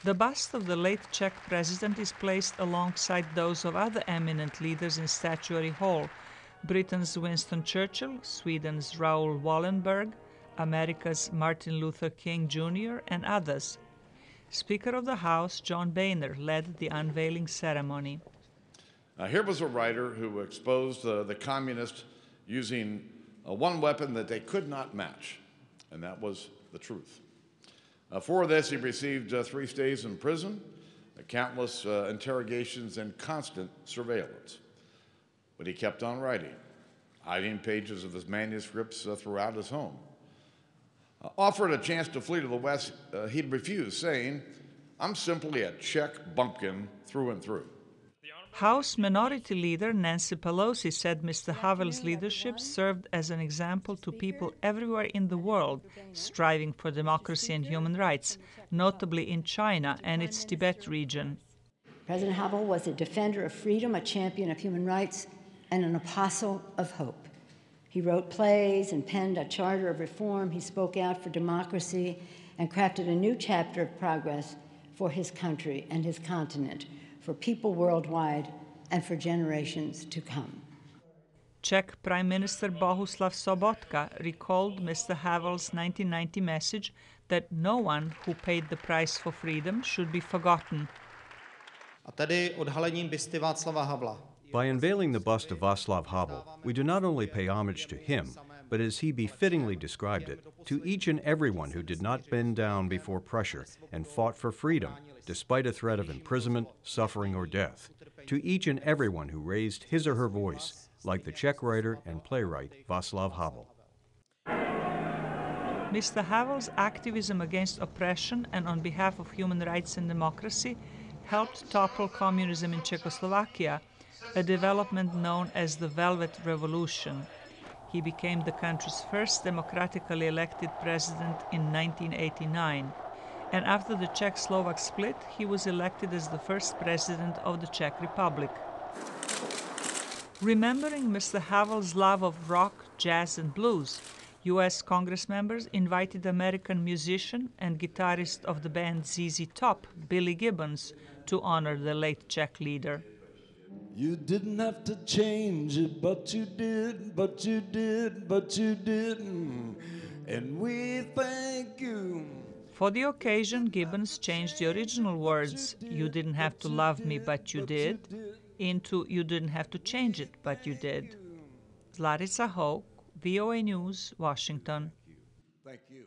The bust of the late Czech president is placed alongside those of other eminent leaders in Statuary Hall: Britain's Winston Churchill, Sweden's Raoul Wallenberg, America's Martin Luther King Jr., and others. Speaker of the House John Boehner led the unveiling ceremony. Here was a writer who exposed the communists using one weapon that they could not match, and that was the truth. For this, he received 3 stays in prison, countless interrogations, and constant surveillance. But he kept on writing, hiding pages of his manuscripts throughout his home. Offered a chance to flee to the West, he'd refuse, saying, "I'm simply a Czech bumpkin through and through." House Minority Leader Nancy Pelosi said Mr. Havel's leadership served as an example to people everywhere in the world striving for democracy and human rights, notably in China and its Tibet region. President Havel was a defender of freedom, a champion of human rights, and an apostle of hope. He wrote plays and penned a charter of reform. He spoke out for democracy and crafted a new chapter of progress for his country and his continent, for people worldwide, and for generations to come. Czech Prime Minister Bohuslav Sobotka recalled Mr. Havel's 1990 message that no one who paid the price for freedom should be forgotten. A tedy odhalením bysty Václava Havla. By unveiling the bust of Vaclav Havel, we do not only pay homage to him, but as he befittingly described it, to each and everyone who did not bend down before pressure and fought for freedom, despite a threat of imprisonment, suffering, or death, to each and everyone who raised his or her voice, like the Czech writer and playwright Václav Havel. Mr. Havel's activism against oppression and on behalf of human rights and democracy helped topple communism in Czechoslovakia, a development known as the Velvet Revolution. He became the country's first democratically elected president in 1989. And after the Czech-Slovak split, he was elected as the first president of the Czech Republic. Remembering Mr. Havel's love of rock, jazz, and blues, U.S. Congress members invited American musician and guitarist of the band ZZ Top, Billy Gibbons, to honor the late Czech leader. You didn't have to change it, but you did, but you did, but you didn't, and we thank you. For the occasion, Gibbons changed the original words, "You didn't have to love me, but you did," into "You didn't have to change it, but you did." Zlatica Hoke, VOA News, Washington. Thank you.